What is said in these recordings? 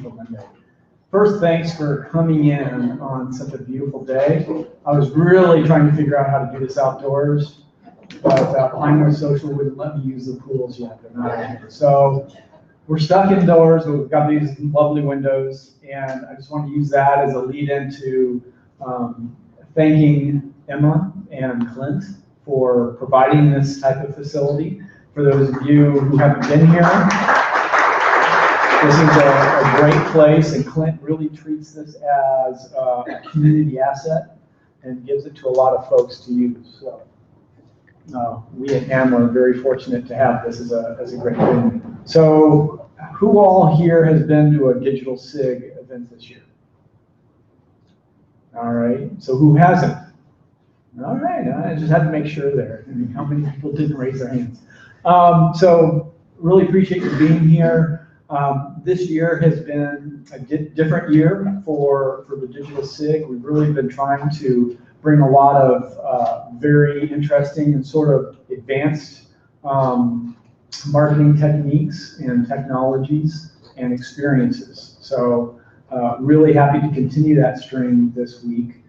Commercial Monday. First, thanks for coming in on such a beautiful day. I was really trying to figure out how to do this outdoors, but Pinewood Social wouldn't let me use the pools yet. They're not in here. So we're stuck indoors, but we've got these lovely windows, and I just want to use that as a lead into thanking Emma and Clint for providing this type of facility. For those of you who haven't been here, this is a great place, and Clint really treats this as a community asset and gives it to a lot of folks to use. So we at NAMA are very fortunate to have this as a great thing. So who all here has been to a Digital SIG event this year? All right, so who hasn't? All right, I just had to make sure there. I mean, how many people didn't raise their hands? So really appreciate you being here. This year has been a different year for the Digital SIG. We've really been trying to bring a lot of very interesting and sort of advanced marketing techniques and technologies and experiences. So really happy to continue that string this week.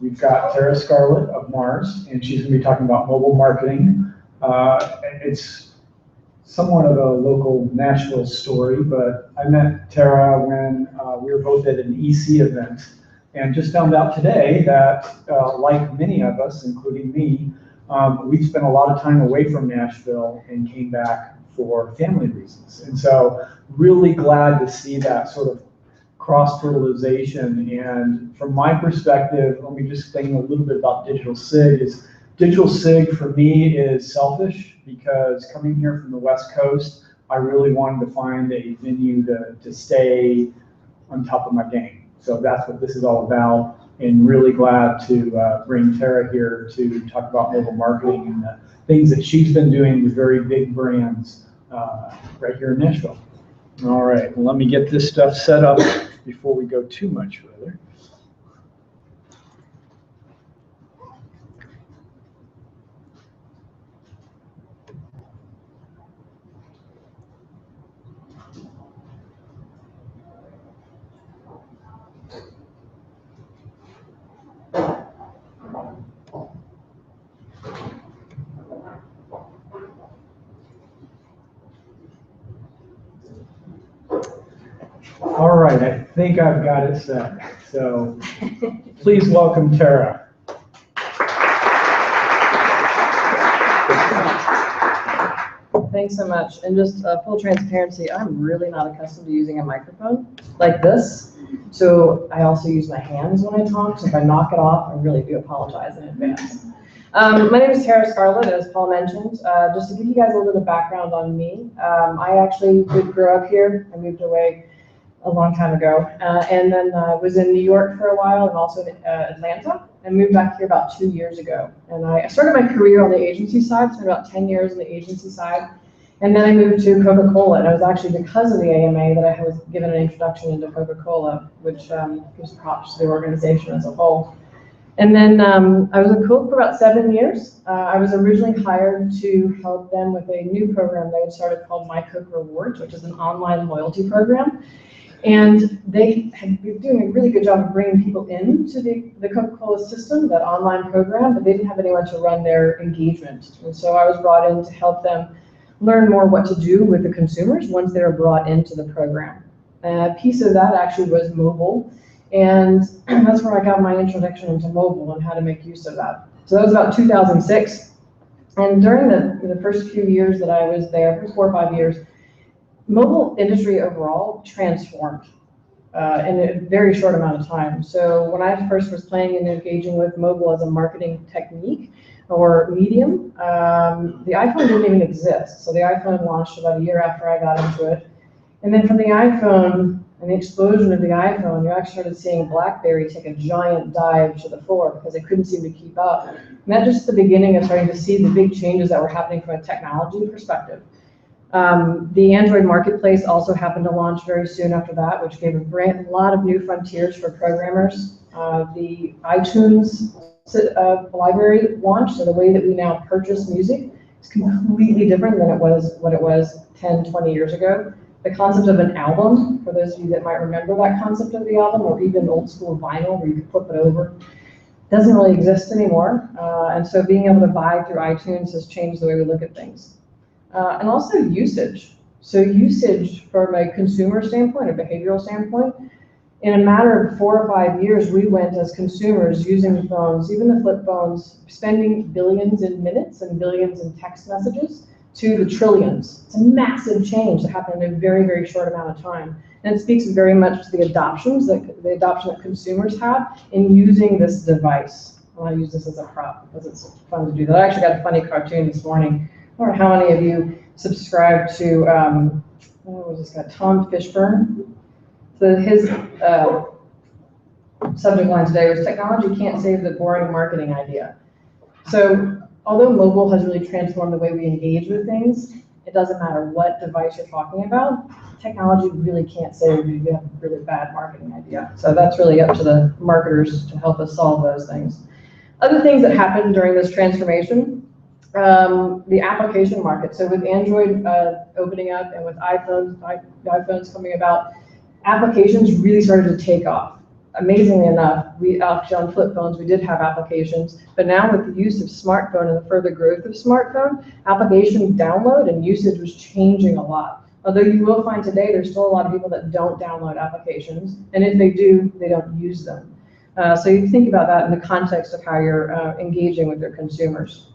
We've got Scarlett of Mars, and she's going to be talking about mobile marketing. It's somewhat of a local Nashville story, but I met Tara when we were both at an EC event, and just found out today that, like many of us, including me, we spent a lot of time away from Nashville and came back for family reasons. And so really glad to see that sort of cross-fertilization. And from my perspective, let me just think a little bit about Digital SIG. Digital SIG for me is selfish, because coming here from the West Coast, I really wanted to find a venue to stay on top of my game. So that's what this is all about, and really glad to bring Tara here to talk about mobile marketing and the things that she's been doing with very big brands right here in Nashville. All right, well, let me get this stuff set up before we go too much further. All right, I think I've got it set. So please welcome Tara. Thanks so much. And just full transparency, I'm really not accustomed to using a microphone like this. So I also use my hands when I talk. So if I knock it off, I really do apologize in advance. My name is Scarlett, as Paul mentioned. Just to give you guys a little bit of background on me, I actually did grow up here. I moved away a long time ago, and then was in New York for a while, and also in Atlanta, and moved back here about 2 years ago. And I started my career on the agency side, spent about 10 years on the agency side, and then I moved to Coca-Cola, and it was actually because of the AMA that I was given an introduction into Coca-Cola, which gives props to the organization as a whole. And then I was a Coke for about 7 years. I was originally hired to help them with a new program they had started called My Coke Rewards, which is an online loyalty program. And they had been doing a really good job of bringing people into the Coca-Cola system, that online program, but they didn't have anyone to run their engagement. And so I was brought in to help them learn more what to do with the consumers once they were brought into the program. A piece of that actually was mobile, and that's where I got my introduction into mobile and how to make use of that. So that was about 2006. And during the first few years that I was there, for 4 or 5 years, mobile industry overall transformed in a very short amount of time. So when I first was playing and engaging with mobile as a marketing technique or medium, the iPhone didn't even exist. So the iPhone launched about a year after I got into it. And then from the iPhone and the explosion of the iPhone, you actually started seeing BlackBerry take a giant dive to the floor because they couldn't seem to keep up. And that's just the beginning of starting to see the big changes that were happening from a technology perspective. The Android marketplace also happened to launch very soon after that, which gave a lot of new frontiers for programmers. The iTunes library launched, so the way that we now purchase music is completely different than what it was 10, 20 years ago. The concept of an album, for those of you that might remember that concept of the album, or even old school vinyl where you could flip it over, doesn't really exist anymore. And so being able to buy through iTunes has changed the way we look at things. And also usage. So usage from a consumer standpoint, a behavioral standpoint, in a matter of 4 or 5 years, we went as consumers using the phones, even the flip phones, spending billions in minutes and billions in text messages to the trillions. It's a massive change that happened in a very, very short amount of time. And it speaks very much to the adoption that consumers have in using this device. I use this as a prop because it's fun to do that. I actually got a funny cartoon this morning. I wonder how many of you subscribe to, what was this guy, Tom Fishburne? So his subject line today was technology can't save the boring marketing idea. So although mobile has really transformed the way we engage with things, it doesn't matter what device you're talking about, technology really can't save if you have a really bad marketing idea. So that's really up to the marketers to help us solve those things. Other things that happened during this transformation, the application market. So with Android opening up and with iPhones coming about, applications really started to take off. Amazingly enough, we actually on flip phones, we did have applications, but now with the use of smartphone and the further growth of smartphone, application download and usage was changing a lot. Although you will find today, there's still a lot of people that don't download applications, and if they do, they don't use them. So you think about that in the context of how you're engaging with your consumers.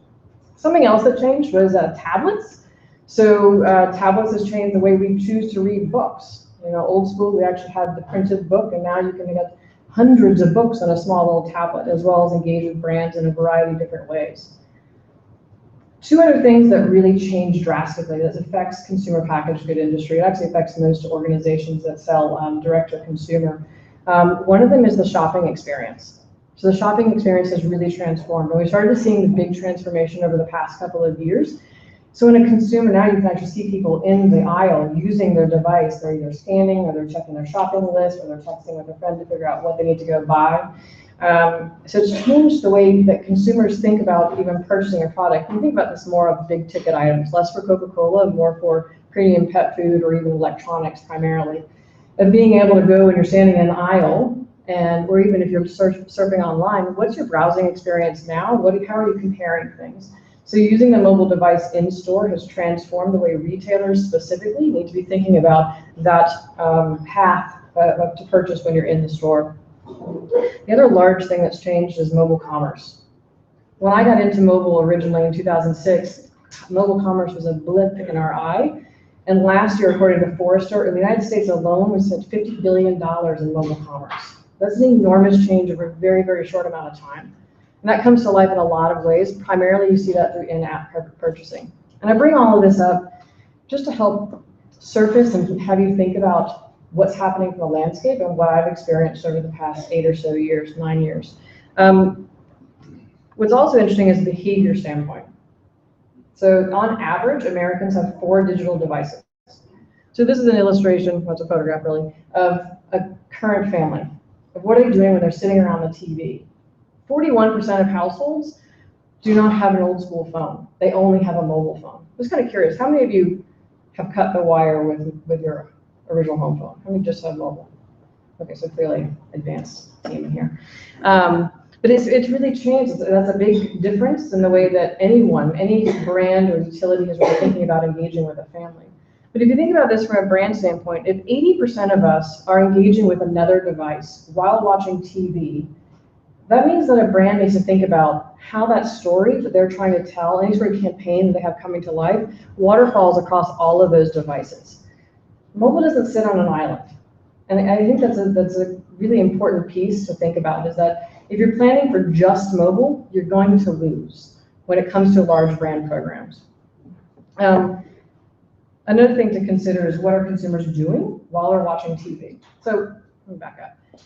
Something else that changed was tablets. So tablets has changed the way we choose to read books. You know, old school, we actually had the printed book, and now you can get hundreds of books on a small little tablet, as well as engage with brands in a variety of different ways. Two other things that really changed drastically that affects consumer packaged good industry. It actually affects most organizations that sell direct to consumer. One of them is the shopping experience. So the shopping experience has really transformed. And we started seeing the big transformation over the past couple of years. So in a consumer, now you can actually see people in the aisle using their device. They're either scanning, or they're checking their shopping list, or they're texting with a friend to figure out what they need to go buy. So it's changed the way that consumers think about even purchasing a product. You think about this more of big ticket items, less for Coca-Cola and more for premium pet food or even electronics primarily. And being able to go when you're standing in the aisle, or even if you're surfing online, what's your browsing experience now? How are you comparing things? So using the mobile device in store has transformed the way retailers specifically need to be thinking about that path to purchase when you're in the store. The other large thing that's changed is mobile commerce. When I got into mobile originally in 2006, mobile commerce was a blip in our eye. And last year, according to Forrester, in the United States alone, we spent $50 billion in mobile commerce. That's an enormous change over a very, very short amount of time. And that comes to life in a lot of ways. Primarily, you see that through in-app purchasing. And I bring all of this up just to help surface and have you think about what's happening from the landscape and what I've experienced over the past 8 or so years, 9 years. What's also interesting is the behavior standpoint. So on average, Americans have 4 digital devices. So this is an illustration, well, it's a photograph really, of a current family, of what are they doing when they're sitting around the TV. 41% of households do not have an old school phone. They only have a mobile phone. I'm just kind of curious, how many of you have cut the wire with your original home phone? How many just have mobile? Okay, so clearly advanced team in here. But it's really changed. That's a big difference in the way that any brand or utility is really thinking about engaging with a family. But if you think about this from a brand standpoint, if 80% of us are engaging with another device while watching TV, that means that a brand needs to think about how that story that they're trying to tell, any sort of campaign that they have coming to life, waterfalls across all of those devices. Mobile doesn't sit on an island. And I think that's a really important piece to think about, is that if you're planning for just mobile, you're going to lose when it comes to large brand programs. Another thing to consider is what are consumers doing while they're watching TV? So let me back up.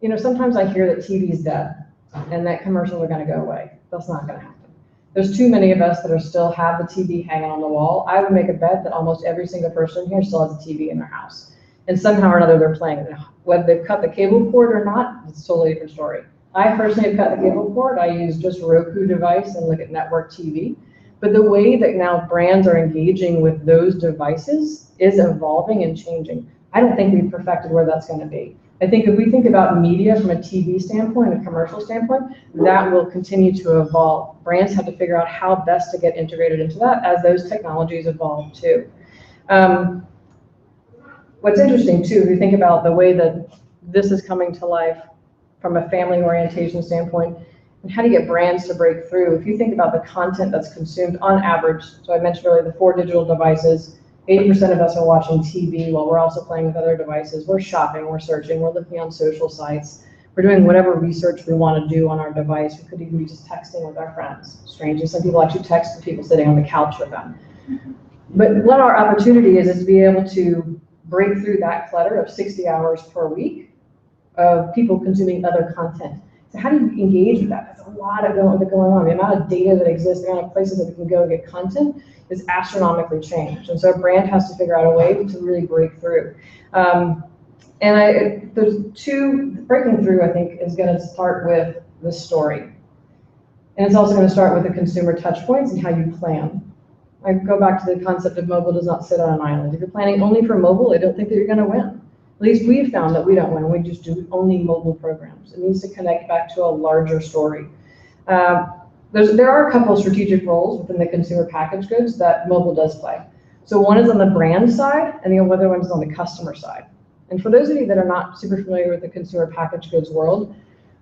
You know, sometimes I hear that TV is dead and that commercials are going to go away. That's not going to happen. There's too many of us that are still have the TV hanging on the wall. I would make a bet that almost every single person here still has a TV in their house. And somehow or another they're playing it. Whether they've cut the cable cord or not, it's a totally different story. I personally have cut the cable cord. I use just a Roku device and look at network TV. But the way that now brands are engaging with those devices is evolving and changing. I don't think we've perfected where that's going to be. I think if we think about media from a TV standpoint, a commercial standpoint, that will continue to evolve. Brands have to figure out how best to get integrated into that as those technologies evolve too. What's interesting too, if you think about the way that this is coming to life from a family orientation standpoint, and how do you get brands to break through? If you think about the content that's consumed on average, so I mentioned earlier the 4 digital devices, 80% of us are watching TV while we're also playing with other devices. We're shopping, we're searching, we're looking on social sites. We're doing whatever research we want to do on our device. We could even be just texting with our friends. Strangely, some people actually text the people sitting on the couch with them. But what our opportunity is to be able to break through that clutter of 60 hours per week of people consuming other content. So how do you engage with that? There's a lot of going on. The amount of data that exists, the amount of places that we can go and get content is astronomically changed. And so a brand has to figure out a way to really break through. There's 2, breaking through, I think, is going to start with the story. And it's also going to start with the consumer touch points and how you plan. I go back to the concept of mobile does not sit on an island. If you're planning only for mobile, I don't think that you're going to win. At least we've found that we don't win. We just do only mobile programs. It needs to connect back to a larger story. There are a couple of strategic roles within the consumer packaged goods that mobile does play. So one is on the brand side, and the other one is on the customer side. And for those of you that are not super familiar with the consumer packaged goods world,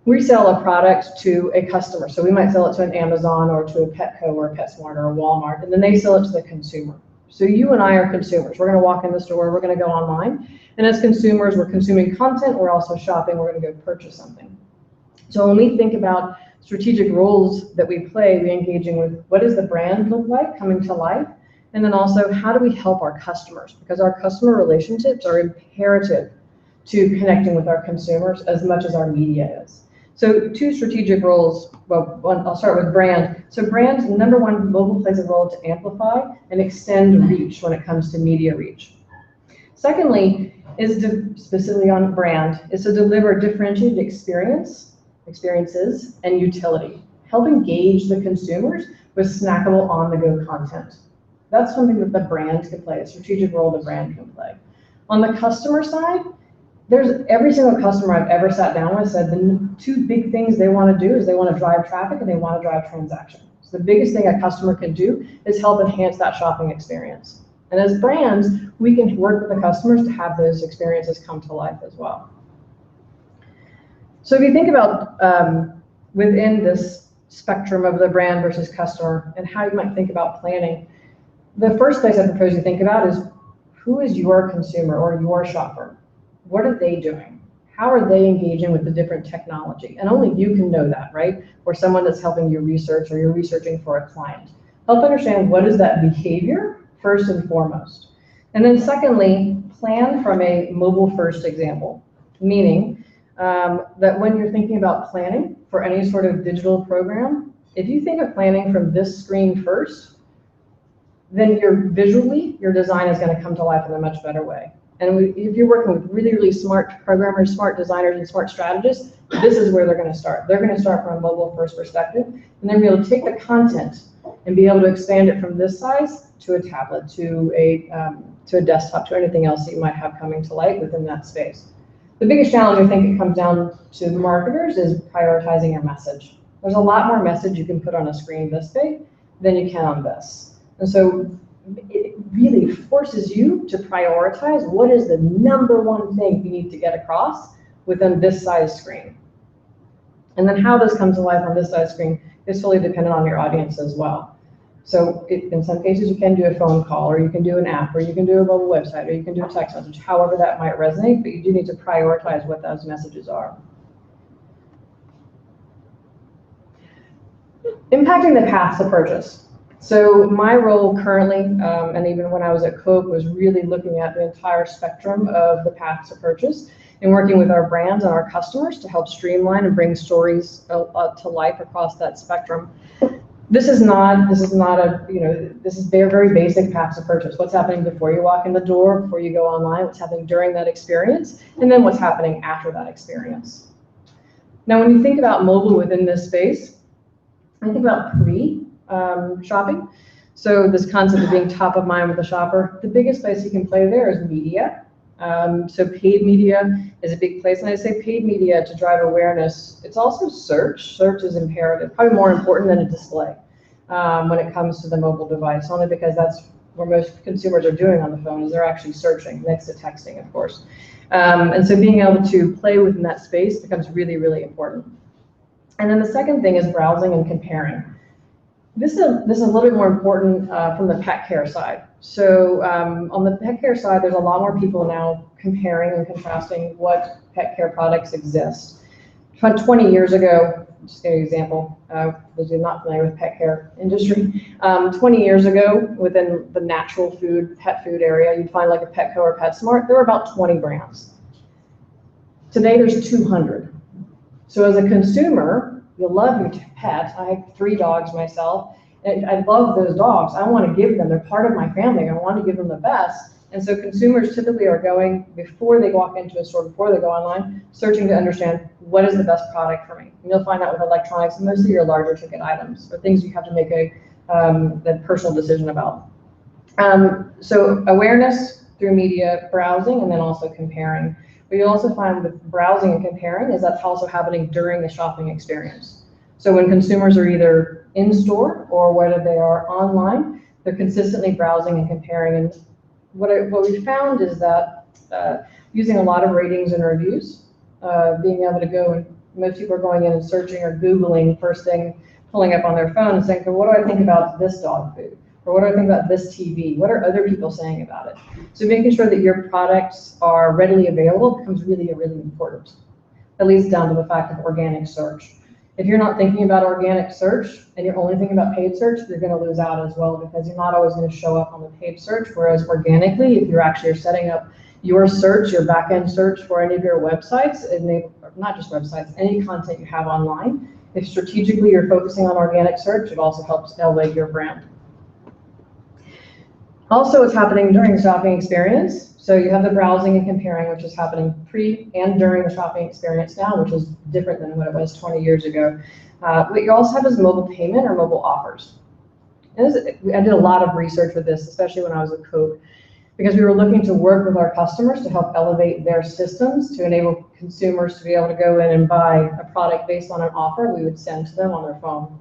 we sell a product to a customer. So we might sell it to an Amazon or to a Petco or a PetSmart or a Walmart, and then they sell it to the consumer. So you and I are consumers. We're going to walk in the store, we're going to go online, and as consumers, we're consuming content, we're also shopping, we're going to go purchase something. So when we think about strategic roles that we play, we're engaging with what does the brand look like coming to life, and then also how do we help our customers, because our customer relationships are imperative to connecting with our consumers as much as our media is. So 2 strategic roles, well, I'll start with brand. So brand, number 1, mobile plays a role to amplify and extend reach when it comes to media reach. Secondly, is specifically on brand, is to deliver differentiated experiences and utility. Help engage the consumers with snackable on-the-go content. That's something that the brand can play, a strategic role the brand can play. On the customer side, there's every single customer I've ever sat down with said the 2 big things they want to do is they want to drive traffic and they want to drive transaction. So the biggest thing a customer can do is help enhance that shopping experience. And as brands, we can work with the customers to have those experiences come to life as well. So if you think about within this spectrum of the brand versus customer and how you might think about planning, the first place I propose you think about is who is your consumer or your shopper? What are they doing? How are they engaging with the different technology? And only you can know that, right? Or someone that's helping you research or you're researching for a client. Help understand what is that behavior first and foremost. And then secondly, plan from a mobile first example, meaning that when you're thinking about planning for any sort of digital program, if you think of planning from this screen first, then your design is going to come to life in a much better way. And if you're working with really, really smart programmers, smart designers, and smart strategists, this is where they're going to start. They're going to start from a mobile first perspective, and then be able to take the content and be able to expand it from this size to a tablet, to a desktop, to anything else that you might have coming to light within that space. The biggest challenge, I think, it comes down to marketers is prioritizing your message. There's a lot more message you can put on a screen this big than you can on this. And so it really forces you to prioritize what is the number 1 thing you need to get across within this size screen. And then how this comes to life on this size screen is fully dependent on your audience as well. So in some cases, you can do a phone call, or you can do an app, or you can do a mobile website, or you can do a text message, however that might resonate, but you do need to prioritize what those messages are. Impacting the path to purchase. So my role currently, and even when I was at Coke, was really looking at the entire spectrum of the path to purchase and working with our brands and our customers to help streamline and bring stories to life across that spectrum. This is very, very basic path to purchase. What's happening before you walk in the door, before you go online, what's happening during that experience, and then what's happening after that experience. Now, when you think about mobile within this space, I think about pre-shopping. So this concept of being top of mind with the shopper, the biggest place you can play there is media. So paid media is a big place, and I say paid media to drive awareness. It's also search. Search is imperative, probably more important than a display when it comes to the mobile device, only because that's where most consumers are doing on the phone, is they're actually searching next to texting, of course. And so being able to play within that space becomes really, really important. And then the second thing is browsing and comparing. This is a little bit more important from the pet care side. So on the pet care side, there's a lot more people now comparing and contrasting what pet care products exist. About 20 years ago, just to give you an example, those who are not familiar with pet care industry, 20 years ago, within the natural food, pet food area, you'd find like a Petco or PetSmart, there were about 20 brands. Today, there's 200. So as a consumer, you love your pet. I have 3 dogs myself, and I love those dogs. I want to give them, they're part of my family. I want to give them the best. And so consumers typically are going, before they walk into a store, before they go online, searching to understand what is the best product for me. And you'll find out with electronics, mostly your larger ticket items, or things you have to make a personal decision about. So awareness through media, browsing, and then also comparing. But you'll also find with browsing and comparing is that's also happening during the shopping experience. So when consumers are either in store or whether they are online, they're consistently browsing and comparing. And what we found is that using a lot of ratings and reviews, being able to go, and most people are going in and searching or Googling first thing, pulling up on their phone and saying, what do I think about this dog food? Or what do I think about this TV? What are other people saying about it? So making sure that your products are readily available becomes really, really important. That leads down to the fact of organic search. If you're not thinking about organic search and you're only thinking about paid search, you're going to lose out as well, because you're not always going to show up on the paid search. Whereas organically, if you're actually setting up your search, your back-end search for any of your websites, and not just websites, any content you have online, if strategically you're focusing on organic search, it also helps elevate your brand. Also, what's happening during the shopping experience. So you have the browsing and comparing, which is happening pre and during the shopping experience now, which is different than what it was 20 years ago. What you also have is mobile payment or mobile offers. And I did a lot of research with this, especially when I was at Coke, because we were looking to work with our customers to help elevate their systems to enable consumers to be able to go in and buy a product based on an offer we would send to them on their phone.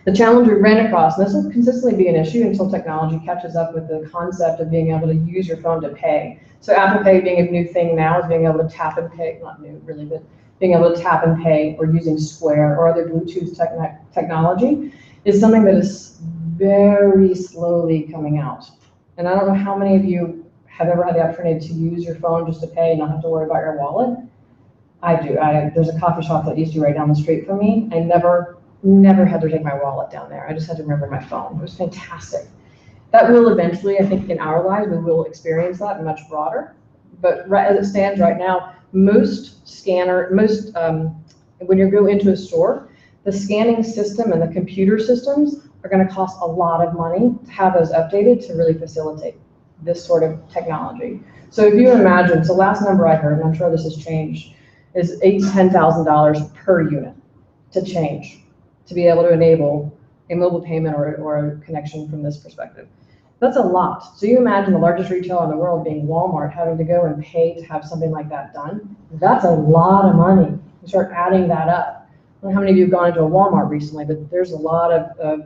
The challenge we ran across, and this will consistently be an issue until technology catches up with the concept of being able to use your phone to pay. So Apple Pay being a new thing now is being able to tap and pay, not new really, but being able to tap and pay, or using Square or other Bluetooth technology is something that is very slowly coming out. And I don't know how many of you have ever had the opportunity to use your phone just to pay and not have to worry about your wallet. I do. There's a coffee shop that used to be right down the street from me. I never had to take my wallet down there. I just had to remember my phone. It was fantastic. That will eventually, I think in our lives, we will experience that much broader. But as it stands right now, when you go into a store, the scanning system and the computer systems are going to cost a lot of money to have those updated to really facilitate this sort of technology. So if you imagine, so last number I heard, and I'm sure this has changed, is $8,000 to $10,000 per unit to change, to be able to enable a mobile payment or a connection from this perspective. That's a lot. So you imagine the largest retailer in the world being Walmart having to go and pay to have something like that done. That's a lot of money. You start adding that up. I don't know how many of you have gone into a Walmart recently, but there's a lot of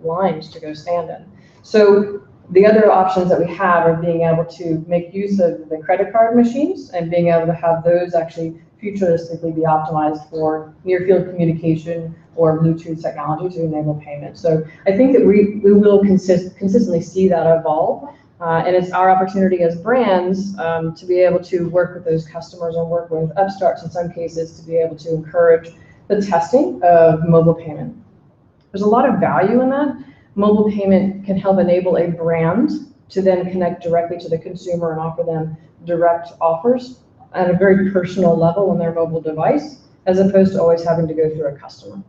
lines to go stand in. So the other options that we have are being able to make use of the credit card machines and being able to have those actually futuristically be optimized for near-field communication or Bluetooth technology to enable payment. So I think that we will consistently see that evolve. And it's our opportunity as brands to be able to work with those customers and work with upstarts in some cases to be able to encourage the testing of mobile payment. There's a lot of value in that. Mobile payment can help enable a brand to then connect directly to the consumer and offer them direct offers at a very personal level on their mobile device, as opposed to always having to go through a customer.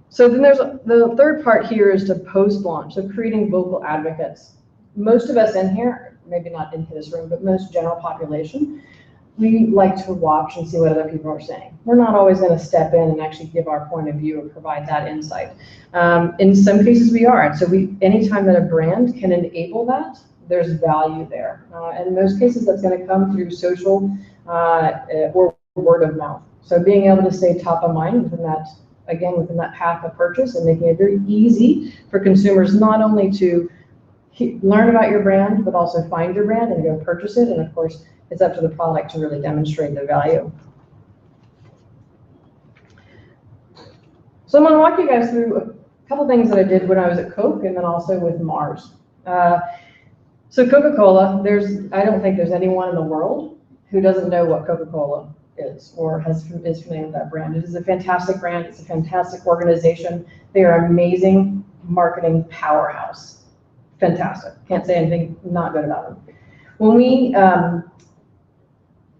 So then there's the third part here is to post-launch, so creating vocal advocates. Most of us in here, maybe not in this room, but most general population, we like to watch and see what other people are saying. We're not always going to step in and actually give our point of view or provide that insight. In some cases we are, and so anytime that a brand can enable that, there's value there. And in most cases that's going to come through social or word of mouth. So being able to stay top of mind within that path of purchase and making it very easy for consumers not only to learn about your brand, but also find your brand and go purchase it. And of course, it's up to the product to really demonstrate the value. So I'm going to walk you guys through a couple things that I did when I was at Coke and then also with Mars. So Coca-Cola, I don't think there's anyone in the world who doesn't know what Coca-Cola is or is familiar with that brand. It is a fantastic brand. It's a fantastic organization. They are amazing marketing powerhouse. Fantastic. Can't say anything not good about them.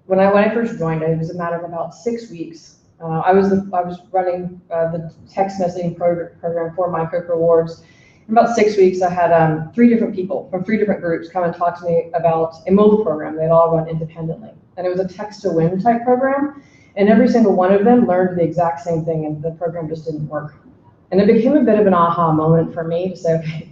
When I first joined, it was a matter of about 6 weeks. I was running the text messaging program for my Coke Rewards. In about 6 weeks, I had 3 different people from 3 different groups come and talk to me about a mobile program they'd all run independently. And it was a text-to-win type program. And every single one of them learned the exact same thing, and the program just didn't work. And it became a bit of an aha moment for me to say, okay,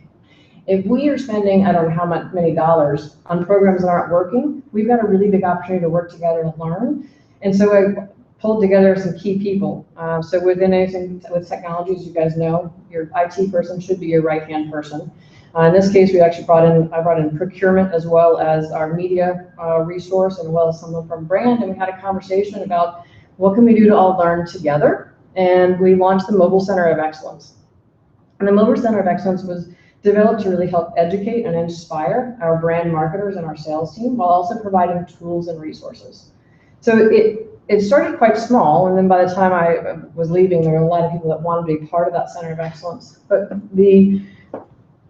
if we are spending, I don't know how many dollars on programs that aren't working, we've got a really big opportunity to work together and learn. And so I pulled together some key people. So within anything with technology, as you guys know, your IT person should be your right-hand person. In this case, I brought in procurement as well as our media resource and as well as someone from brand, and we had a conversation about what can we do to all learn together. And we launched the Mobile Center of Excellence. And the Mobile Center of Excellence was developed to really help educate and inspire our brand marketers and our sales team while also providing tools and resources. So it started quite small, and then by the time I was leaving, there were a lot of people that wanted to be part of that Center of Excellence. But the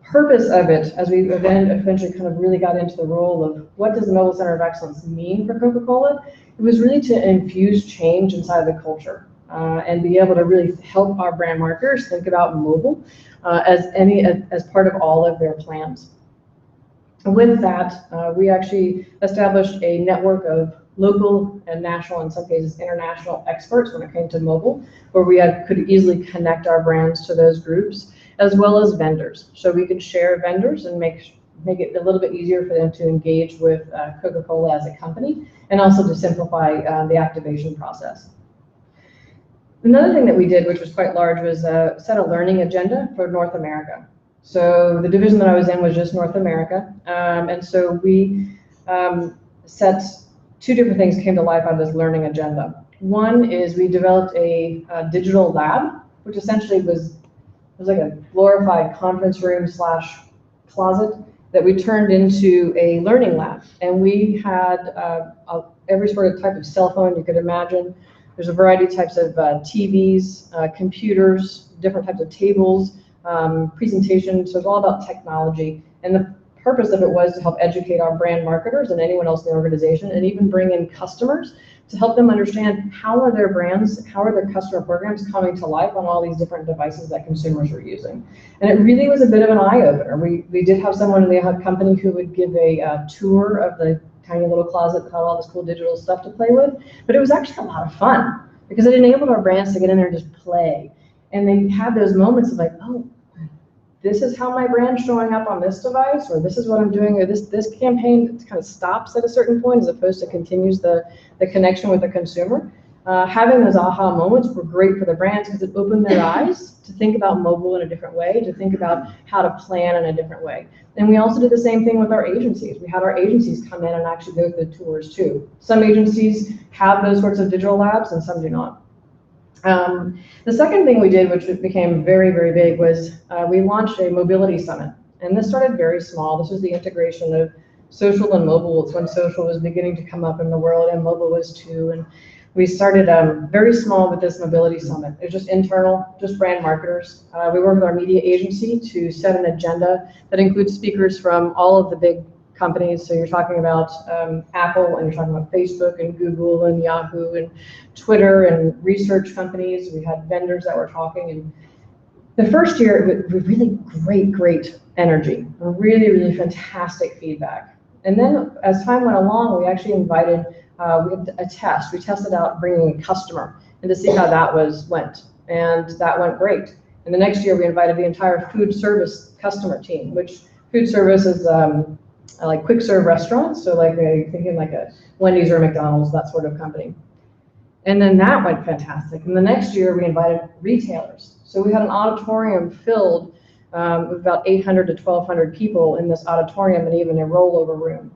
purpose of it, as we then eventually kind of really got into the role of what does the Mobile Center of Excellence mean for Coca-Cola, it was really to infuse change inside the culture and be able to really help our brand marketers think about mobile as part of all of their plans. And with that, we actually established a network of local and national, in some cases international experts when it came to mobile, where we could easily connect our brands to those groups, as well as vendors. So we could share vendors and make it a little bit easier for them to engage with Coca-Cola as a company, and also to simplify the activation process. Another thing that we did, which was quite large, was set a learning agenda for North America. So the division that I was in was just North America. And so we set 2 different things came to life out of this learning agenda. One is we developed a digital lab, which essentially was like a glorified conference room / closet that we turned into a learning lab. And we had every sort of type of cell phone you could imagine. There's a variety of types of TVs, computers, different types of tables, presentations. So it's all about technology. And the purpose of it was to help educate our brand marketers and anyone else in the organization, and even bring in customers to help them understand how are their brands, how are their customer programs coming to life on all these different devices that consumers are using. And it really was a bit of an eye-opener. We did have someone in the company who would give a tour of the tiny little closet that had all this cool digital stuff to play with, but it was actually a lot of fun because it enabled our brands to get in there and just play. And they had those moments of like, oh, this is how my brand's showing up on this device, or this is what I'm doing, or this campaign kind of stops at a certain point as opposed to continues the connection with the consumer. Having those aha moments were great for the brands because it opened their eyes to think about mobile in a different way, to think about how to plan in a different way. And we also did the same thing with our agencies. We had our agencies come in and actually go through the tours too. Some agencies have those sorts of digital labs and some do not. The second thing we did, which became very, very big, was we launched a mobility summit. And this started very small. This was the integration of social and mobile. It's when social was beginning to come up in the world and mobile was too. And we started very small with this mobility summit. It was just internal, just brand marketers. We worked with our media agency to set an agenda that includes speakers from all of the big companies. So you're talking about Apple, and you're talking about Facebook and Google and Yahoo and Twitter and research companies. We had vendors that were talking. And the first year, it was really great energy, really, really fantastic feedback. And then as time went along, we actually invited, we had a test. We tested out bringing a customer and to see how that went. And that went great. And the next year we invited the entire food service customer team, which food service is like quick serve restaurants. So like thinking like a Wendy's or a McDonald's, that sort of company. And then that went fantastic. And the next year we invited retailers. So we had an auditorium filled with about 800 to 1,200 people in this auditorium and even a rollover room.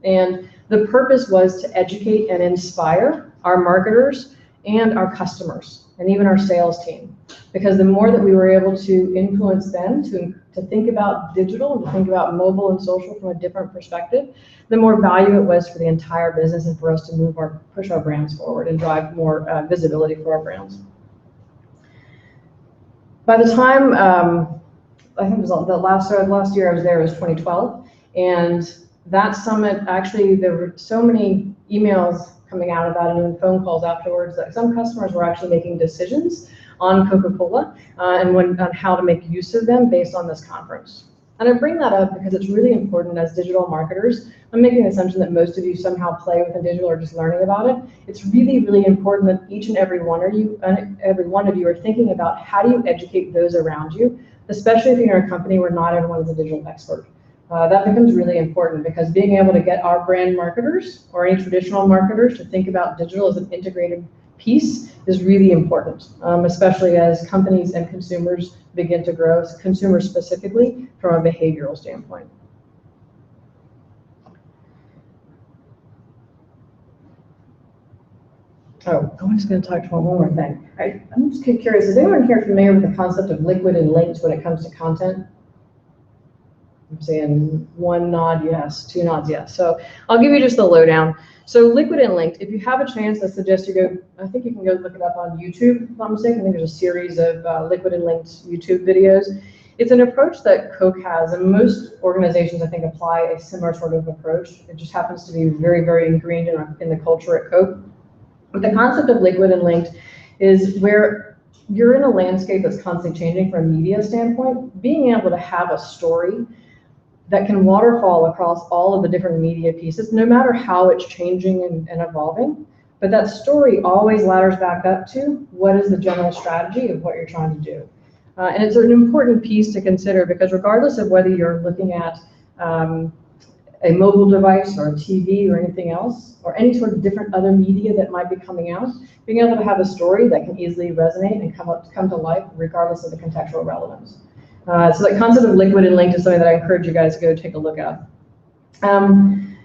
And the purpose was to educate and inspire our marketers and our customers and even our sales team. Because the more that we were able to influence them to think about digital and to think about mobile and social from a different perspective, the more value it was for the entire business and for us to push our brands forward and drive more visibility for our brands. By the time, I think it was the last year I was there was 2012, and that summit, actually there were so many emails coming out about it and phone calls afterwards that some customers were actually making decisions on Coca-Cola and on how to make use of them based on this conference. And I bring that up because it's really important as digital marketers. I'm making the assumption that most of you somehow play within digital or just learning about it. It's really, really important that each and every one of you are thinking about how do you educate those around you, especially if you're in a company where not everyone is a digital expert. That becomes really important because being able to get our brand marketers or any traditional marketers to think about digital as an integrated piece is really important, especially as companies and consumers begin to grow, consumers specifically from a behavioral standpoint. Oh, I'm just going to talk about one more thing. I'm just curious, is anyone here familiar with the concept of liquid and linked when it comes to content? I'm saying one nod yes, two nods yes. So I'll give you just the lowdown. So liquid and linked, if you have a chance, I suggest you go, I think you can go look it up on YouTube, if I'm not mistaken. I think there's a series of liquid and linked YouTube videos. It's an approach that Coke has, and most organizations, I think, apply a similar sort of approach. It just happens to be very, very ingrained in the culture at Coke. But the concept of liquid and linked is where you're in a landscape that's constantly changing from a media standpoint, being able to have a story that can waterfall across all of the different media pieces, no matter how it's changing and evolving. But that story always ladders back up to what is the general strategy of what you're trying to do. And it's an important piece to consider because regardless of whether you're looking at a mobile device or a TV or anything else, or any sort of different other media that might be coming out, being able to have a story that can easily resonate and come to life regardless of the contextual relevance. So that concept of liquid and linked is something that I encourage you guys to go take a look at. I'm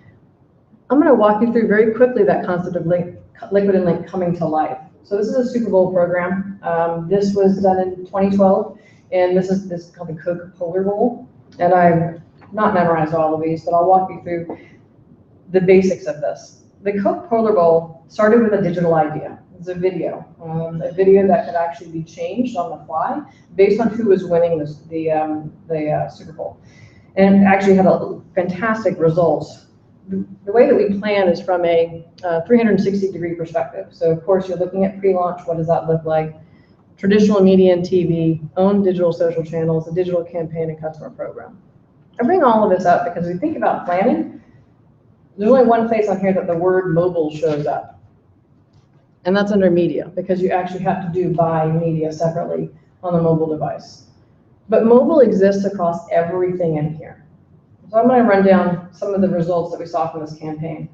going to walk you through very quickly that concept of liquid and linked coming to life. So this is a Super Bowl program. This was done in 2012, and this is called the Coke Polar Bowl. And I've not memorized all of these, but I'll walk you through the basics of this. The Coke Polar Bowl started with a digital idea. It's a video that could actually be changed on the fly based on who was winning the Super Bowl. And it actually had a fantastic results. The way that we plan is from a 360-degree perspective. So of course you're looking at pre-launch, what does that look like? Traditional media and TV, own digital social channels, a digital campaign and customer program. I bring all of this up because we think about planning. There's only one place on here that the word mobile shows up. And that's under media, because you actually have to do buy media separately on the mobile device. But mobile exists across everything in here. So I'm going to run down some of the results that we saw from this campaign.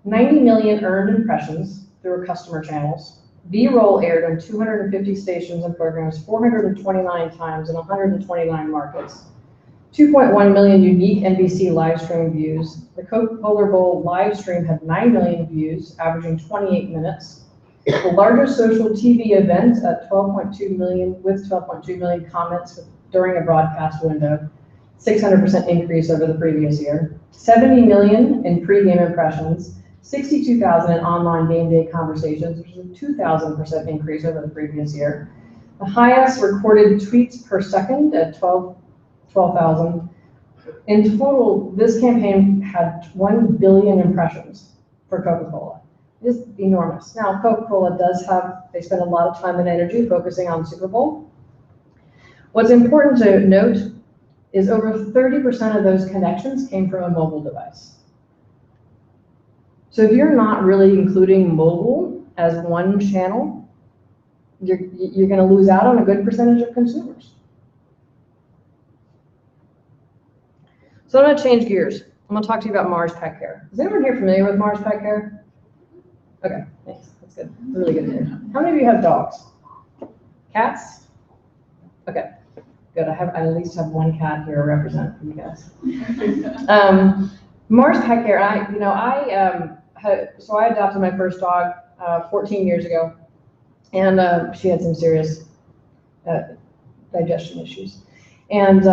90 million earned impressions through our customer channels. B-roll aired on 250 stations and programs 429 times in 129 markets. 2.1 million unique NBC live stream views. The Coke Polar Bowl live stream had 9 million views, averaging 28 minutes. The largest social TV event at 12.2 million, with 12.2 million comments during a broadcast window, 600% increase over the previous year. 70 million in pre-game impressions, 62,000 in online game day conversations, which is a 2,000% increase over the previous year. The highest recorded tweets per second at 12,000. In total, this campaign had 1 billion impressions for Coca-Cola. It is enormous. Now, Coca-Cola they spend a lot of time and energy focusing on Super Bowl. What's important to note is over 30% of those connections came from a mobile device. So if you're not really including mobile as one channel, you're going to lose out on a good percentage of consumers. So I'm going to change gears. I'm going to talk to you about Mars Petcare. Is anyone here familiar with Mars Petcare? Okay, thanks. That's good. Really good to hear. How many of you have dogs? Cats? Okay, good. I at least have one cat here to represent for you guys. Mars Petcare. So I adopted my first dog 14 years ago, and she had some serious digestion issues, and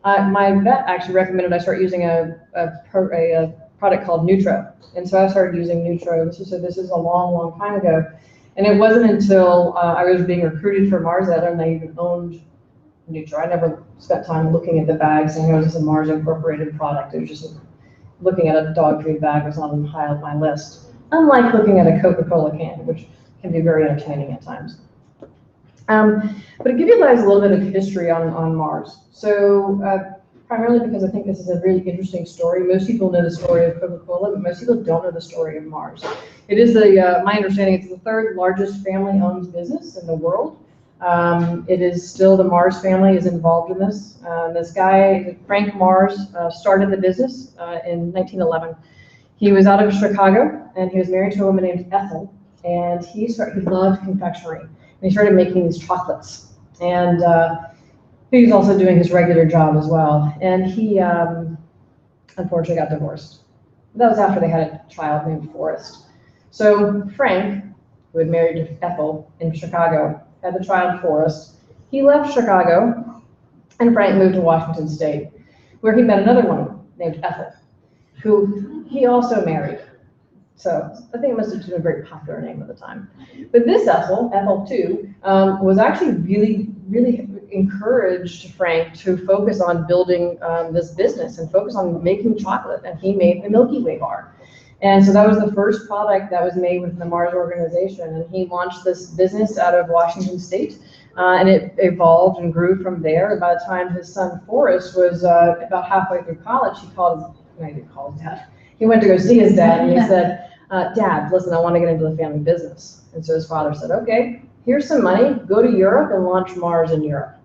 my vet actually recommended I start using a product called Nutro, and so I started using Nutro. This is a long time ago, and it wasn't until I was being recruited for Mars that I even owned Nutro. I never spent time looking at the bags and it was a Mars Incorporated product. It was just looking at a dog food bag was not on high on my list. Unlike looking at a Coca-Cola can, which can be very entertaining at times. But to give you guys a little bit of history on Mars. So primarily because I think this is a really interesting story. Most people know the story of Coca-Cola, but most people don't know the story of Mars. It is my understanding, it's the third largest family-owned business in the world. It is still the Mars family is involved in this. This guy, Frank Mars, started the business in 1911. He was out of Chicago, and he was married to a woman named Ethel, and he loved confectionery. And he started making these chocolates. And he was also doing his regular job as well. And he unfortunately got divorced. That was after they had a child named Forrest. So Frank, who had married Ethel in Chicago, had the child Forrest. He left Chicago, and Frank moved to Washington State, where he met another woman named Ethel, who he also married. So I think it must have been a very popular name at the time. But this Ethel too, was actually really encouraged Frank to focus on building this business and focus on making chocolate, and he made the Milky Way bar. And so that was the first product that was made within the Mars organization, and he launched this business out of Washington State, and it evolved and grew from there. And by the time his son Forrest was about halfway through college, he went to go see his dad, and he said, Dad, listen, I want to get into the family business. And so his father said, okay, here's some money, go to Europe and launch Mars in Europe.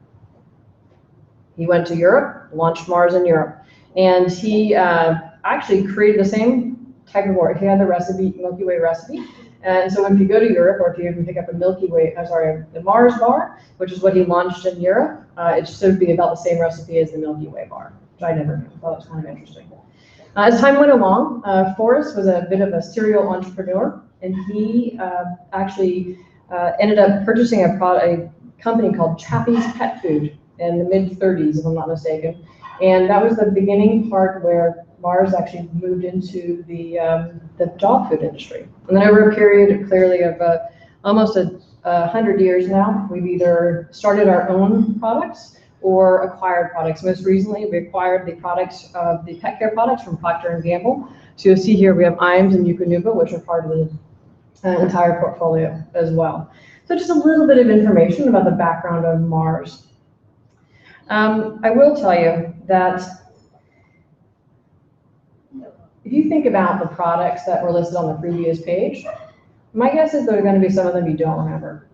He went to Europe, launched Mars in Europe, and he actually created the same type of work. He had the recipe, Milky Way recipe. And so if you go to Europe, or if you even pick up a the Mars bar, which is what he launched in Europe, it should be about the same recipe as the Milky Way bar, which I never knew. I thought it was kind of interesting. As time went along, Forrest was a bit of a serial entrepreneur, and he actually ended up purchasing a company called Chappie's Pet Food in the mid-30s, if I'm not mistaken. And that was the beginning part where Mars actually moved into the dog food industry. And then over a period, clearly, of almost 100 years now, we've either started our own products or acquired products. Most recently, we acquired the products of the pet care products from Procter & Gamble. So you'll see here we have Iams and Eukanuba, which are part of the entire portfolio as well. So just a little bit of information about the background of Mars. I will tell you that if you think about the products that were listed on the previous page, my guess is there are going to be some of them you don't remember.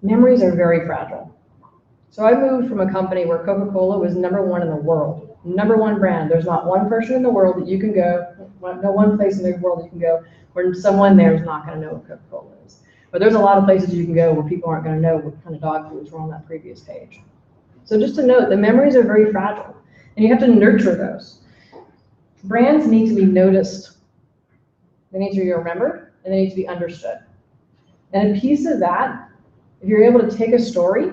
Memories are very fragile. So I moved from a company where Coca-Cola was #1 in the world, #1 brand. There's not one person in the world that you can go, no one place in the world that you can go where someone there is not going to know what Coca-Cola is. But there's a lot of places you can go where people aren't going to know what kind of dog foods were on that previous page. So just to note, the memories are very fragile, and you have to nurture those. Brands need to be noticed. They need to be remembered, and they need to be understood. And a piece of that, if you're able to take a story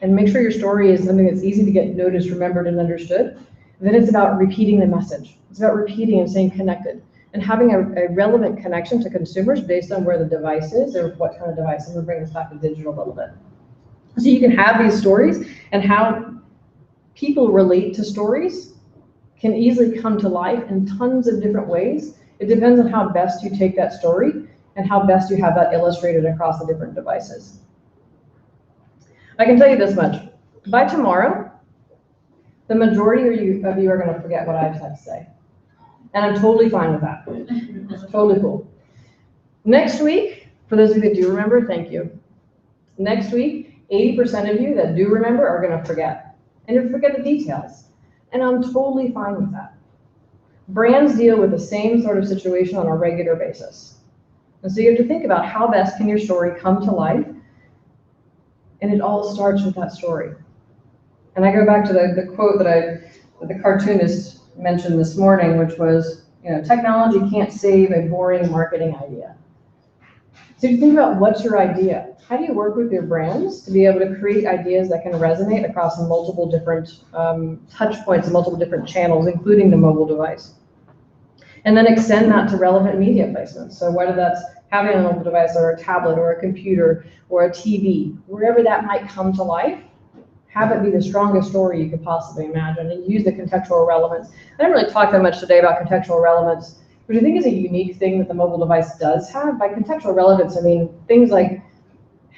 and make sure your story is something that's easy to get noticed, remembered, and understood, then it's about repeating the message. It's about repeating and staying connected and having a relevant connection to consumers based on where the device is or what kind of device. I'm going to bring this back to digital a little bit. So you can have these stories, and how people relate to stories can easily come to life in tons of different ways. It depends on how best you take that story and how best you have that illustrated across the different devices. I can tell you this much. By tomorrow, the majority of you are going to forget what I have to say. And I'm totally fine with that. Totally cool. Next week, for those of you that do remember, thank you. Next week, 80% of you that do remember are going to forget. And you'll forget the details. And I'm totally fine with that. Brands deal with the same sort of situation on a regular basis. And so you have to think about how best can your story come to life. And it all starts with that story. And I go back to the quote that the cartoonist mentioned this morning, which was, technology can't save a boring marketing idea. So you think about what's your idea. How do you work with your brands to be able to create ideas that can resonate across multiple different touch points and multiple different channels, including the mobile device? And then extend that to relevant media placements. So whether that's having a mobile device or a tablet or a computer or a TV, wherever that might come to life, have it be the strongest story you could possibly imagine, and use the contextual relevance. I didn't really talk that much today about contextual relevance, which I think is a unique thing that the mobile device does have. By contextual relevance, I mean things like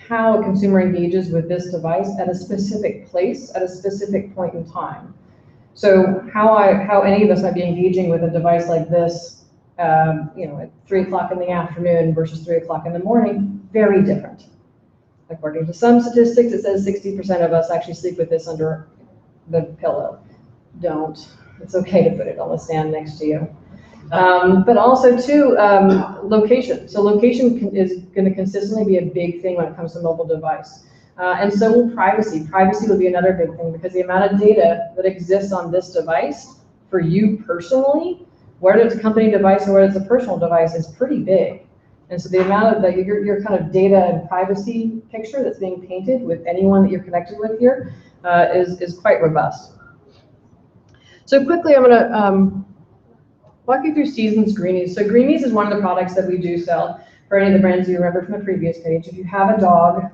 how a consumer engages with this device at a specific place, at a specific point in time. So how any of us might be engaging with a device like this, at 3 o'clock in the afternoon versus 3 o'clock in the morning, very different. According to some statistics, it says 60% of us actually sleep with this under the pillow. Don't. It's okay to put it on the stand next to you. But also too, location. So location is going to consistently be a big thing when it comes to mobile device. And so will privacy. Privacy will be another big thing, because the amount of data that exists on this device for you personally, whether it's a company device or whether it's a personal device, is pretty big. And so the amount of your kind of data and privacy picture that's being painted with anyone that you're connected with here is quite robust. So quickly, I'm going to walk you through Seasons Greenies. So Greenies is one of the products that we do sell for any of the brands you remember from the previous page. If you have a dog,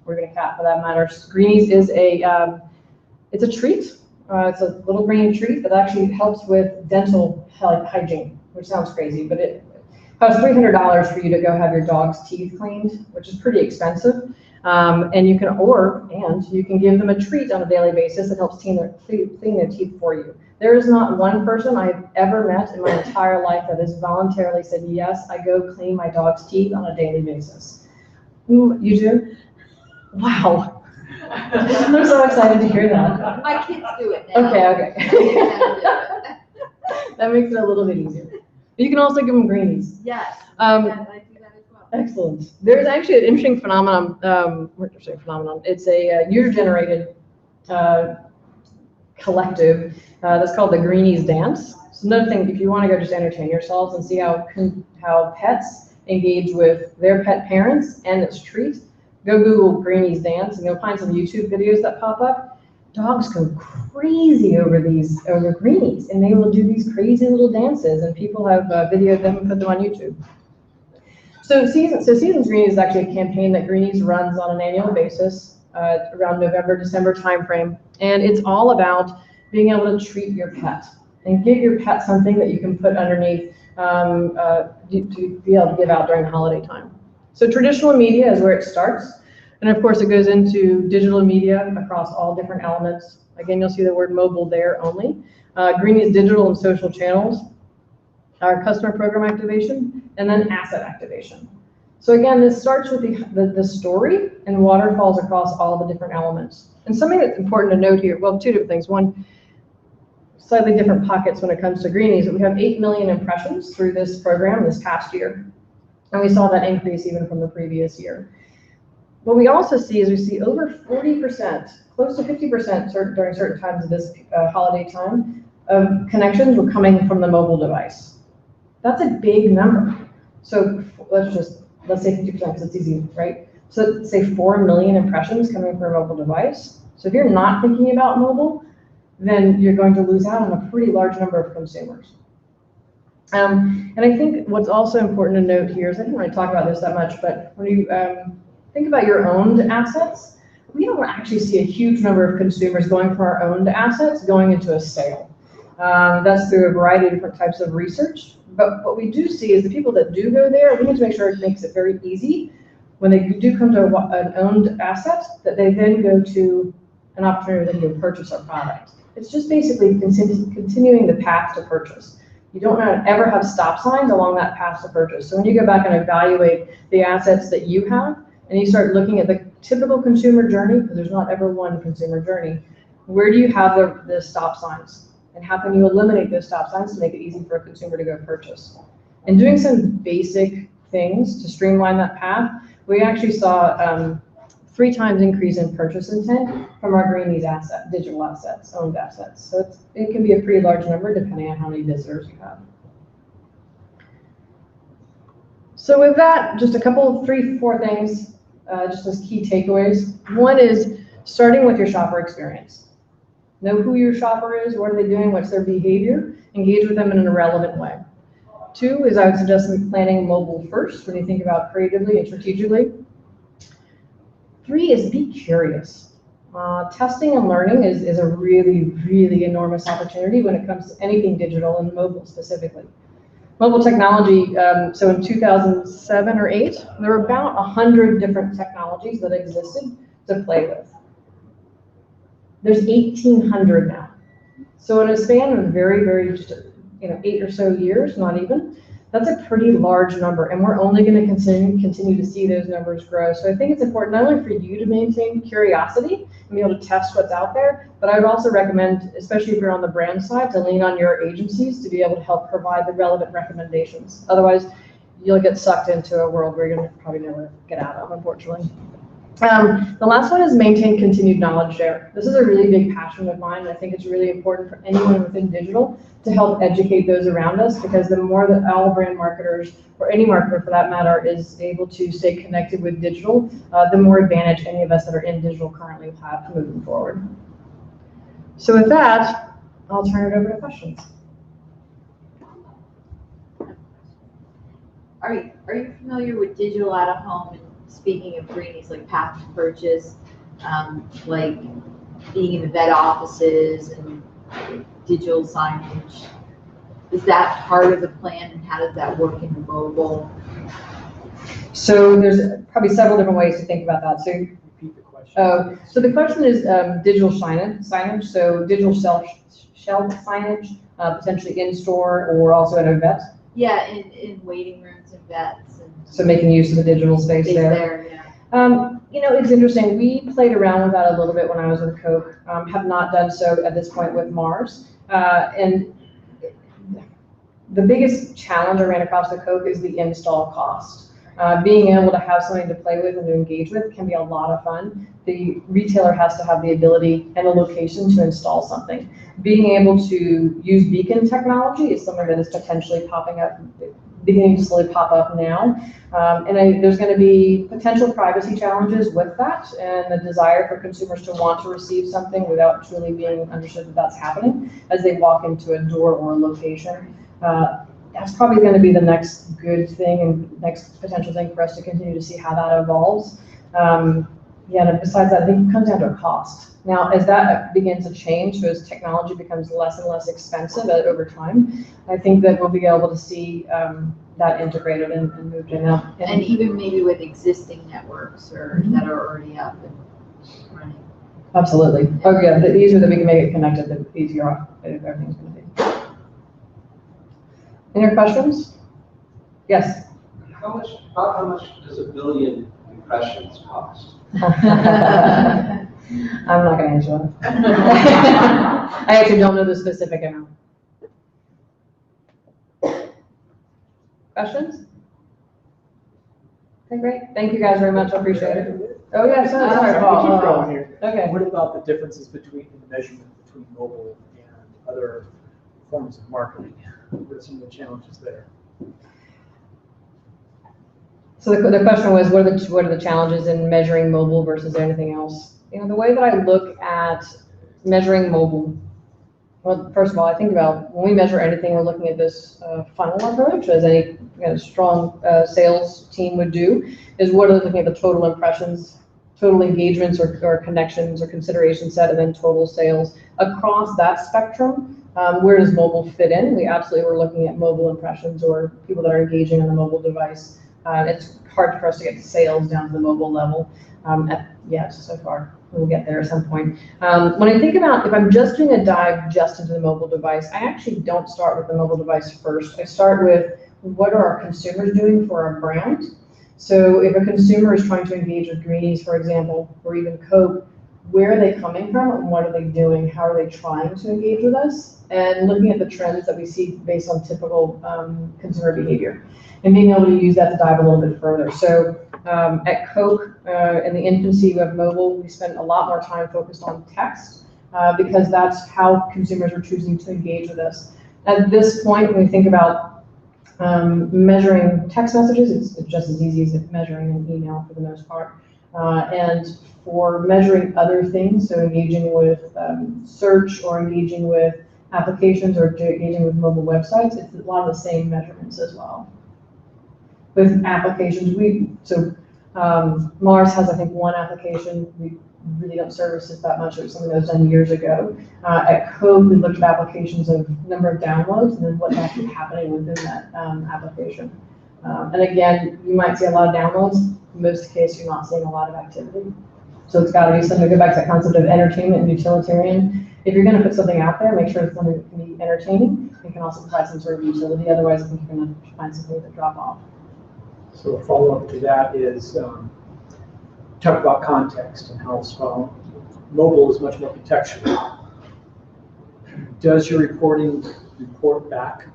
or even a cat for that matter, Greenies is it's a treat. It's a little green treat that actually helps with dental hygiene, which sounds crazy, but it costs $300 for you to go have your dog's teeth cleaned, which is pretty expensive. And you can give them a treat on a daily basis that helps clean their teeth for you. There is not one person I've ever met in my entire life that has voluntarily said, yes, I go clean my dog's teeth on a daily basis. Ooh, you do? Wow. I'm so excited to hear that. My kids do it now. Okay. That makes it a little bit easier. You can also give them greenies. Yes, I do that as well. Excellent. There's actually an interesting phenomenon. It's a user-generated collective that's called the Greenies Dance. So another thing, if you want to go just entertain yourselves and see how pets engage with their pet parents and its treat, go Google Greenies Dance and you'll find some YouTube videos that pop up. Dogs go crazy over greenies, and they will do these crazy little dances, and people have videoed them and put them on YouTube. So Seasons Greenies is actually a campaign that Greenies runs on an annual basis around November, December timeframe, and it's all about being able to treat your pet and give your pet something that you can put underneath to be able to give out during the holiday time. So traditional media is where it starts. And of course, it goes into digital media across all different elements. Again, you'll see the word mobile there only. Greenies digital and social channels, our customer program activation, and then asset activation. So again, this starts with the story and waterfalls across all the different elements. And something that's important to note here, well, two different things. One, slightly different pockets when it comes to Greenies. We have 8 million impressions through this program this past year. And we saw that increase even from the previous year. What we also see is we see over 40%, close to 50% during certain times of this holiday time, of connections were coming from the mobile device. That's a big number. So let's say 50% because it's easy, right? So let's say 4 million impressions coming from a mobile device. So if you're not thinking about mobile, then you're going to lose out on a pretty large number of consumers. And I think what's also important to note here is, I didn't really talk about this that much, but when you think about your owned assets, we don't actually see a huge number of consumers going from our owned assets going into a sale. That's through a variety of different types of research. But what we do see is the people that do go there, we need to make sure it makes it very easy when they do come to an owned asset, that they then go to an opportunity for them to purchase our product. It's just basically continuing the path to purchase. You don't ever have stop signs along that path to purchase. So when you go back and evaluate the assets that you have, and you start looking at the typical consumer journey, because there's not ever one consumer journey, where do you have the stop signs? And how can you eliminate those stop signs to make it easy for a consumer to go purchase? And doing some basic things to streamline that path, we actually saw 3 times increase in purchase intent from our Greenies digital assets, owned assets. So it can be a pretty large number depending on how many visitors you have. So with that, just a couple, 3, 4 things, just as key takeaways. One is starting with your shopper experience. Know who your shopper is, what are they doing, what's their behavior, engage with them in a relevant way. 2 is I would suggest planning mobile first when you think about creatively and strategically. 3 is be curious. Testing and learning is a really, really enormous opportunity when it comes to anything digital and mobile specifically. Mobile technology, so in 2007 or 8, there were about 100 different technologies that existed to play with. There's 1,800 now. So in a span of very, very, just 8 or so years, not even, that's a pretty large number, and we're only going to continue to see those numbers grow. So I think it's important not only for you to maintain curiosity and be able to test what's out there, but I would also recommend, especially if you're on the brand side, to lean on your agencies to be able to help provide the relevant recommendations. Otherwise, you'll get sucked into a world where you're going to probably never get out of, unfortunately. The last one is maintain continued knowledge share. This is a really big passion of mine, and I think it's really important for anyone within digital to help educate those around us, because the more that all brand marketers, or any marketer for that matter, is able to stay connected with digital, the more advantage any of us that are in digital currently will have moving forward. So with that, I'll turn it over to questions. Are you familiar with digital out of home? Speaking of Greenies, like path to purchase, like being in the vet offices and digital signage, is that part of the plan, and how does that work in the mobile? So there's probably several different ways to think about that. So Repeat the question. So the question is digital signage, so digital shelf signage, potentially in store or also at a vet. Yeah, in waiting rooms and vets. And so making use of the digital space there. Yeah. It's interesting. We played around with that a little bit when I was with Coke. Have not done so at this point with Mars. And the biggest challenge I ran across with Coke is the install cost. Being able to have something to play with and to engage with can be a lot of fun. The retailer has to have the ability and the location to install something. Being able to use beacon technology is something that is potentially popping up, beginning to slowly pop up now. There's going to be potential privacy challenges with that, and the desire for consumers to want to receive something without truly being understood that that's happening as they walk into a door or a location. That's probably going to be the next good thing and next potential thing for us to continue to see how that evolves. And besides that, I think it comes down to a cost. Now, as that begins to change, so as technology becomes less and less expensive over time, I think that we'll be able to see that integrated and moved in. And even maybe with existing networks or that are already up and running. Absolutely. Oh yeah, the easier that we can make it connected, the easier everything's going to be. Any other questions? Yes. How much does 1 billion impressions cost? I'm not going to answer that. I actually don't know the specific amount. Questions? Okay, great. Thank you guys very much. I appreciate it. Oh, yeah, sorry, Paul. Keep going here. Okay. What about the differences between the measurement between mobile and other forms of marketing? What are some of the challenges there? So the question was, what are the challenges in measuring mobile versus anything else? The way that I look at measuring mobile, well, first of all, I think about when we measure anything, we're looking at this funnel approach, as any strong sales team would do, is what are they looking at the total impressions, total engagements or connections or consideration set, and then total sales. Across that spectrum, where does mobile fit in? We absolutely were looking at mobile impressions or people that are engaging on a mobile device. It's hard for us to get sales down to the mobile level so far. we'll get there at some point. When I think about if I'm just doing a dive just into the mobile device, I actually don't start with the mobile device first. I start with what are our consumers doing for our brand. So if a consumer is trying to engage with Greenies, for example, or even Coke, where are they coming from and what are they doing? How are they trying to engage with us? And looking at the trends that we see based on typical consumer behavior and being able to use that to dive a little bit further. So at Coke, in the infancy of mobile, we spent a lot more time focused on text because that's how consumers are choosing to engage with us. At this point, when we think about measuring text messages, it's just as easy as measuring an email for the most part. And for measuring other things, so engaging with search or engaging with applications or engaging with mobile websites, it's a lot of the same measurements as well. With applications, Mars has, I think, one application. We really don't service it that much. It was something that was done years ago. At Coke, we looked at applications of number of downloads and then what's actually happening within that application. And again, you might see a lot of downloads. In most cases, you're not seeing a lot of activity. So it's got to be something, go back to that concept of entertainment and utilitarian. If you're going to put something out there, make sure it's something that can be entertaining and can also provide some sort of utility. Otherwise, I think you're going to find something that drop off. So a follow-up to that is talk about context and how mobile is much more contextual. Does your reporting report back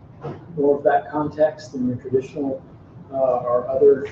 more of that context than your traditional or other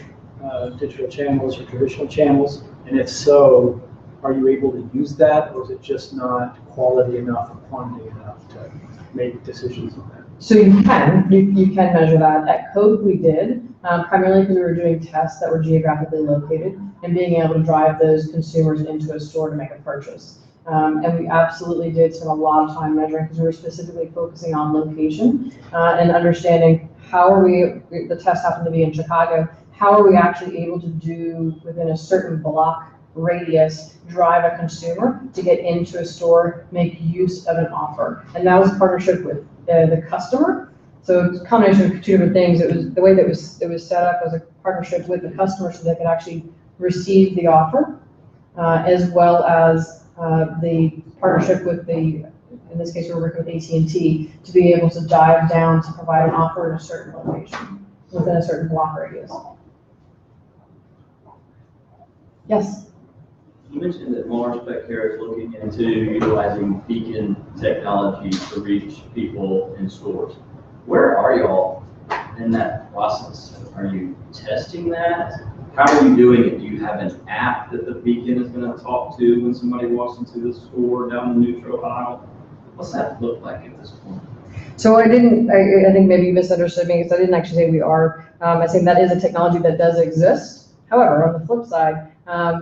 digital channels or traditional channels? And if so, are you able to use that, or is it just not quality enough or quantity enough to make decisions on that? So you can measure that. At Coke, we did, primarily because we were doing tests that were geographically located and being able to drive those consumers into a store to make a purchase. And we absolutely did spend a lot of time measuring because we were specifically focusing on location and understanding how are the test happened to be in Chicago, how are we actually able to do within a certain block radius, drive a consumer to get into a store, make use of an offer. And that was a partnership with the customer. So it's a combination of two different things. It was the way that it was set up was a partnership with the customer so they could actually receive the offer, as well as the partnership with in this case, we're working with AT&T to be able to dive down to provide an offer in a certain location within a certain block radius. Yes? You mentioned that Mars Petcare is looking into utilizing beacon technology to reach people in stores. Where are y'all in that process? Are you testing that? How are you doing it? Do you have an app that the beacon is going to talk to when somebody walks into the store down the neutral aisle? What's that look like at this point? So I think maybe you misunderstood me because I didn't actually say we are. I think that is a technology that does exist. However, on the flip side,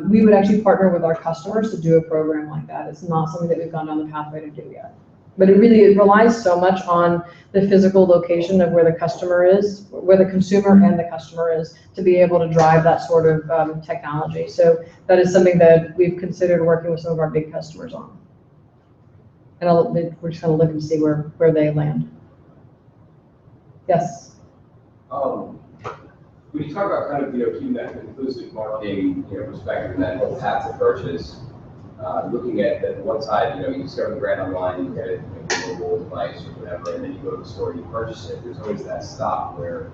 we would actually partner with our customers to do a program like that. It's not something that we've gone down the pathway to do yet. But it relies so much on the physical location of where the customer is, where the consumer and the customer is, to be able to drive that sort of technology. So that is something that we've considered working with some of our big customers on. And we're just going to look and see where they land. Yes? When you talk about kind of, keeping that inclusive marketing, perspective and that whole path to purchase, looking at one side, you discover the brand online, you get it, your mobile device or whatever, and then you go to the store and you purchase it. There's always that stop where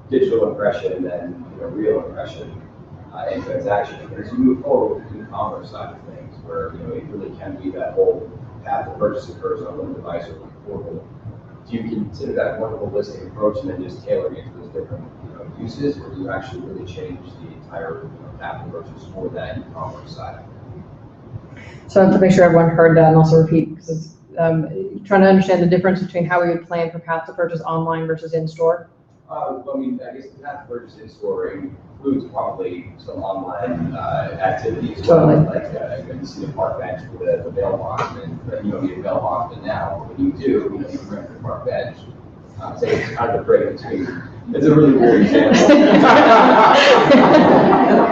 digital impression and then real impression and transaction. But as you move forward with the e-commerce side of things, where it really can be that whole path to purchase occurs on one device or one portal, do you consider that one holistic approach and then just tailoring it to those different uses, or do you actually really change the entire path to purchase for that e-commerce side? So I have to make sure everyone heard that and also repeat, because trying to understand the difference between how we would plan for path to purchase online versus in-store. I guess the path to purchase in-store includes probably some online activities. Totally. Like you see the park bench with the bail bond, and you don't need a bail bond, but now when you do, you rent the park bench. So it's kind of a break between. It's a really weird example.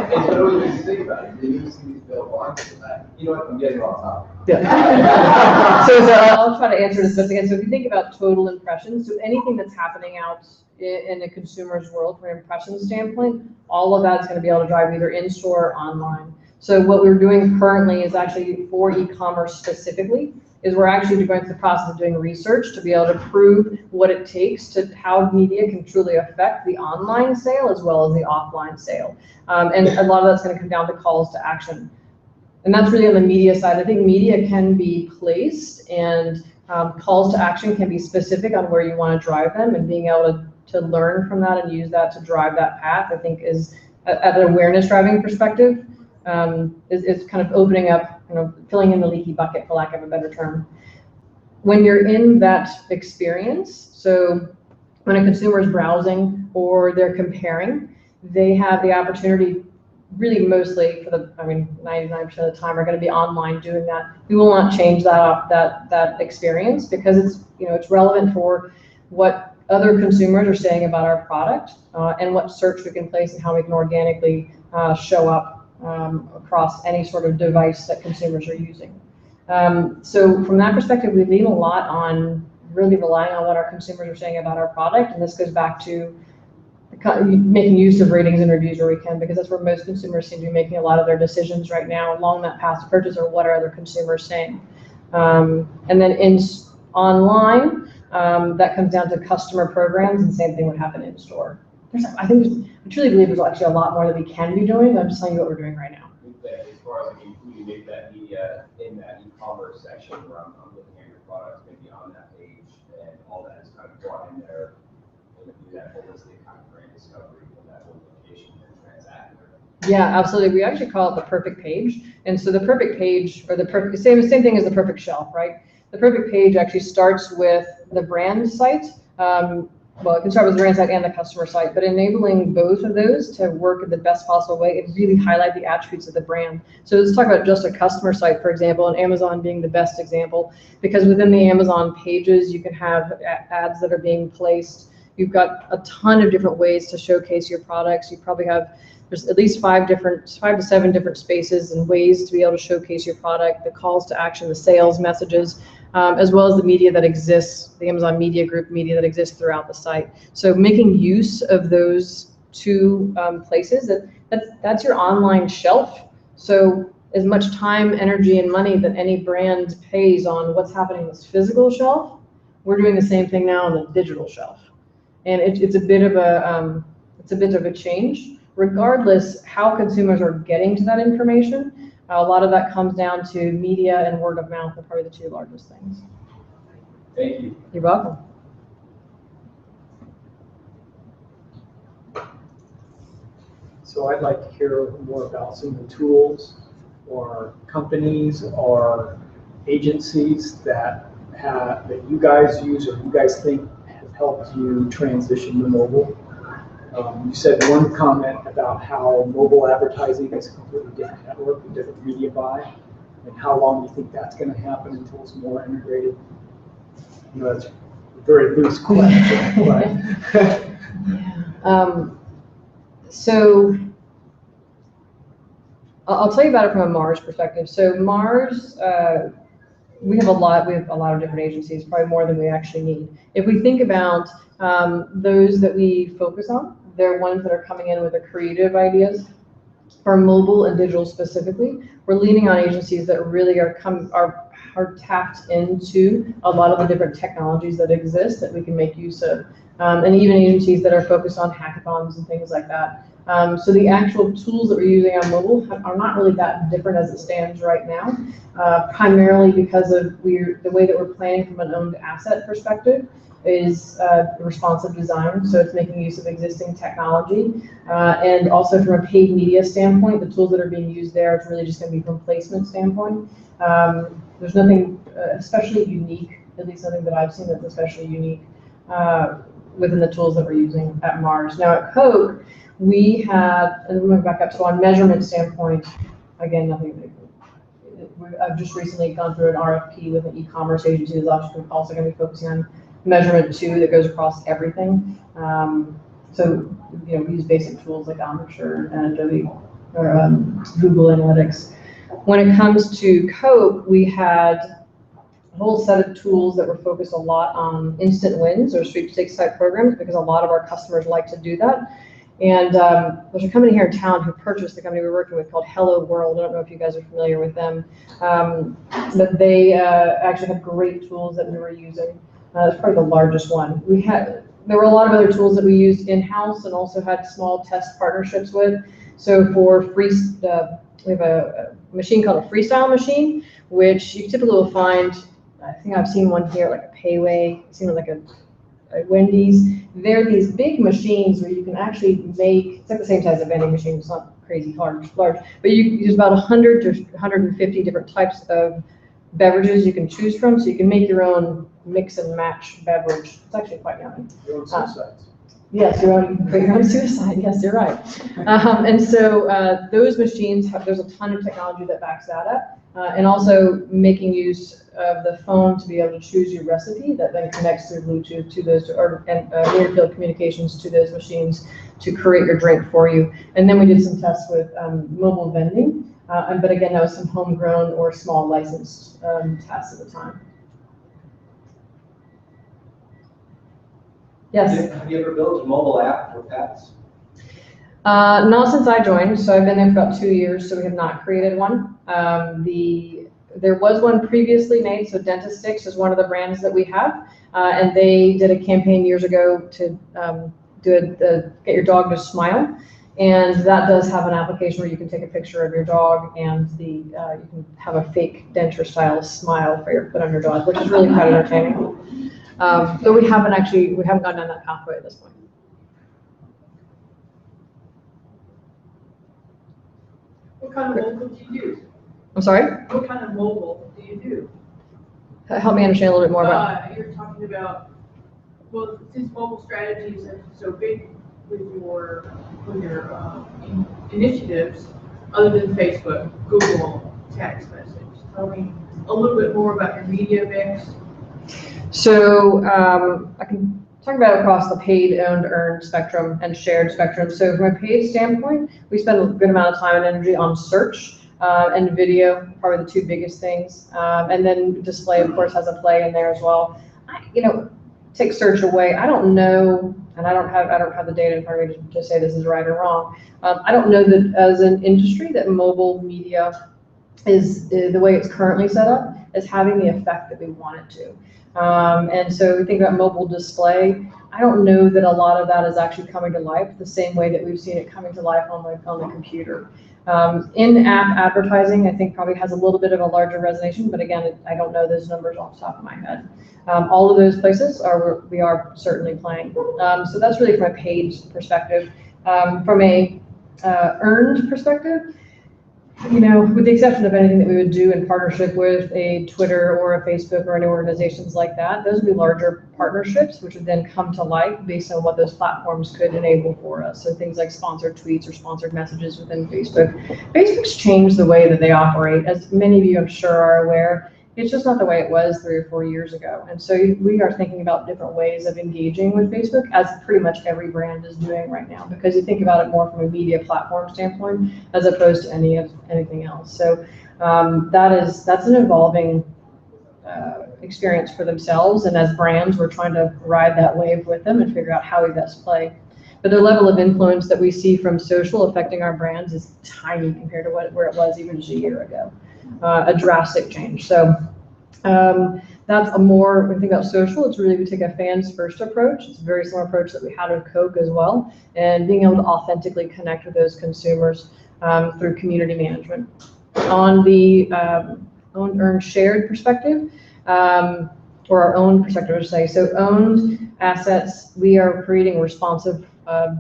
But always makes you think about it. You see these bail bonds, you know what? I'm getting off topic. Yeah. So I'll try to answer this best again. So if you think about total impressions, so anything that's happening out in a consumer's world from an impression standpoint, all of that's going to be able to drive either in-store or online. So what we're doing currently is actually for e-commerce specifically, is we're actually going through the process of doing research to be able to prove what it takes to how media can truly affect the online sale as well as the offline sale. And a lot of that's going to come down to calls to action. And that's really on the media side. I think media can be placed and calls to action can be specific on where you want to drive them, and being able to learn from that and use that to drive that path, I think is, at an awareness driving perspective, is kind of opening up, filling in the leaky bucket, for lack of a better term. When you're in that experience, so when a consumer is browsing or they're comparing, they have the opportunity, really mostly for the, 99% of the time are going to be online doing that. We will not change that experience, because it's relevant for what other consumers are saying about our product, and what search we can place and how we can organically show up across any sort of device that consumers are using. So from that perspective, we lean a lot on really relying on what our consumers are saying about our product, and this goes back to making use of ratings and reviews where we can, because that's where most consumers seem to be making a lot of their decisions right now along that path to purchase, or what are other consumers saying. And then online, that comes down to customer programs, and the same thing would happen in store. I truly believe there's actually a lot more that we can be doing. I'm just telling you what we're doing right now. As far as including maybe that media in that e-commerce section where I'm looking at your products, maybe on that page, and all that is kind of brought in there, and do that holistic kind of brand discovery in that whole location and transact there. Yeah, absolutely. We actually call it the perfect page. And so the perfect page, or the perfect, same thing as the perfect shelf, right? The perfect page actually starts with the brand site. Well, it can start with the brand site and the customer site, but enabling both of those to work in the best possible way and really highlight the attributes of the brand. So let's talk about just a customer site, for example, and Amazon being the best example, because within the Amazon pages, you can have ads that are being placed. You've got a ton of different ways to showcase your products. You probably have, there's at least 5 to 7 different spaces and ways to be able to showcase your product, the calls to action, the sales messages, as well as the media that exists, the Amazon Media Group media that exists throughout the site. So making use of those two places, that's your online shelf. So as much time, energy, and money that any brand pays on what's happening in this physical shelf, we're doing the same thing now on the digital shelf. And it's a bit of a change. Regardless how consumers are getting to that information, a lot of that comes down to media and word of mouth are probably the 2 largest things. Thank you. You're welcome. So I'd like to hear more about some of the tools or companies or agencies that you guys use or you guys think have helped you transition to mobile. You said one comment about how mobile advertising is a completely different network, a different media buy, and how long you think that's going to happen until it's more integrated. That's a very loose question. So I'll tell you about it from a Mars perspective. So Mars, we have a lot of different agencies, probably more than we actually need. If we think about those that we focus on, they're ones that are coming in with the creative ideas. For mobile and digital specifically, we're leaning on agencies that really are tapped into a lot of the different technologies that exist that we can make use of. And even agencies that are focused on hackathons and things like that. So the actual tools that we're using on mobile are not really that different as it stands right now, primarily because of the way that we're planning from an owned asset perspective is responsive design. So it's making use of existing technology. And also from a paid media standpoint, the tools that are being used there, it's really just going to be from placement standpoint. There's nothing especially unique, at least nothing that I've seen that's especially unique within the tools that we're using at Mars. Now at Coke, we have, and moving back up, so on measurement standpoint, again, nothing big. I've just recently gone through an RFP with an e-commerce agency that's also going to be focusing on measurement too, that goes across everything. So we use basic tools like Omniture and Adobe or Google Analytics. When it comes to Coke, we had a whole set of tools that were focused a lot on instant wins or sweepstakes type programs, because a lot of our customers like to do that. And there's a company here in town who purchased the company we're working with called Hello World. I don't know if you guys are familiar with them, but they actually have great tools that we were using. It's probably the largest one. There were a lot of other tools that we used in-house and also had small test partnerships with. So for we have a machine called a freestyle machine, which you typically will find, I think I've seen one here, like a Payway, I've seen like a Wendy's. They're these big machines where you can actually make, it's like the same size as a vending machine, it's not crazy large, but you use about 100 to 150 different types of beverages you can choose from, so you can make your own mix and match beverage. It's actually quite yummy. Your own suicides. Yes, you can create your own suicide. Yes, you're right. And so those machines, there's a ton of technology that backs that up. And also making use of the phone to be able to choose your recipe that then connects through Bluetooth to those, and near-field communications to those machines to create your drink for you. And then we did some tests with mobile vending. But again, that was some homegrown or small licensed tests at the time. Yes? Have you ever built a mobile app for pets? Not since I joined, so I've been there for about 2 years, so we have not created one. There was one previously made, so Dentist Sticks is one of the brands that we have, and they did a campaign years ago to get your dog to smile, and that does have an application where you can take a picture of your dog and you can have a fake denture style smile put on your dog, which is really quite entertaining. But we haven't gone down that pathway at this point. What kind of mobile do you use? I'm sorry? What kind of mobile do you do? Help me understand a little bit more about. You're talking about, well, since mobile strategies are so big with your initiatives, other than Facebook, Google, text message. Tell me a little bit more about your media mix. So I can talk about across the paid, owned, earned spectrum and shared spectrum. So from a paid standpoint, we spend a good amount of time and energy on search and video, probably the two biggest things. And then display, of course, has a play in there as well. Take search away. I don't know, and I don't have the data in front of me to say this is right or wrong. I don't know that as an industry that mobile media is the way it's currently set up is having the effect that we want it to. And so we think about mobile display. I don't know that a lot of that is actually coming to life the same way that we've seen it coming to life on the computer. In-app advertising, I think, probably has a little bit of a larger resonation, but again, I don't know those numbers off the top of my head. All of those places we are certainly playing. So that's really from a paid perspective. From a earned perspective, with the exception of anything that we would do in partnership with a Twitter or a Facebook or any organizations like that, those would be larger partnerships, which would then come to life based on what those platforms could enable for us. So things like sponsored tweets or sponsored messages within Facebook. Facebook's changed the way that they operate. As many of you, I'm sure, are aware, it's just not the way it was 3 or 4 years ago. And so we are thinking about different ways of engaging with Facebook, as pretty much every brand is doing right now, because you think about it more from a media platform standpoint as opposed to anything else. So that's an evolving experience for themselves. And as brands, we're trying to ride that wave with them and figure out how we best play. But the level of influence that we see from social affecting our brands is tiny compared to where it was even just a year ago. A drastic change. So that's when we think about social, it's really, we take a fans first approach. It's a very similar approach that we had with Coke as well, and being able to authentically connect with those consumers through community management. On the owned, earned, shared perspective, or our own perspective, I should say. So owned assets, we are creating responsive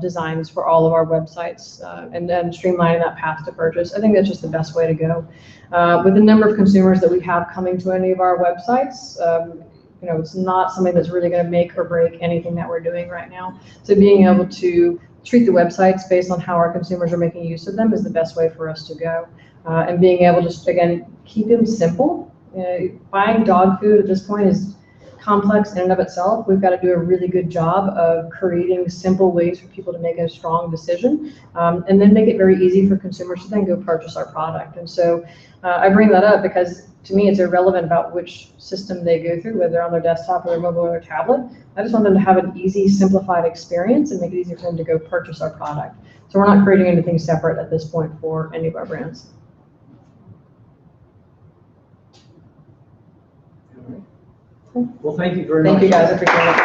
designs for all of our websites and then streamlining that path to purchase. I think that's just the best way to go. With the number of consumers that we have coming to any of our websites, it's not something that's really going to make or break anything that we're doing right now. So being able to treat the websites based on how our consumers are making use of them is the best way for us to go. And being able to, again, keep them simple. Buying dog food at this point is complex in and of itself. We've got to do a really good job of creating simple ways for people to make a strong decision, and then make it very easy for consumers to then go purchase our product. And so I bring that up because to me, it's irrelevant about which system they go through, whether they're on their desktop or their mobile or their tablet. I just want them to have an easy, simplified experience and make it easy for them to go purchase our product. So we're not creating anything separate at this point for any of our brands. Well, thank you very much. Thank you guys, I appreciate it.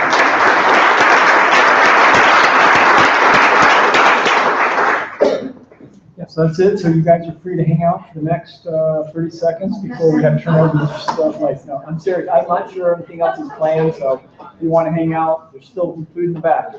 Yeah, so that's it. So you guys are free to hang out for the next 30 seconds before we have to turn over this stuff. Like, no, I'm serious. I'm not sure anything else is planned, so if you want to hang out, there's still food in the back.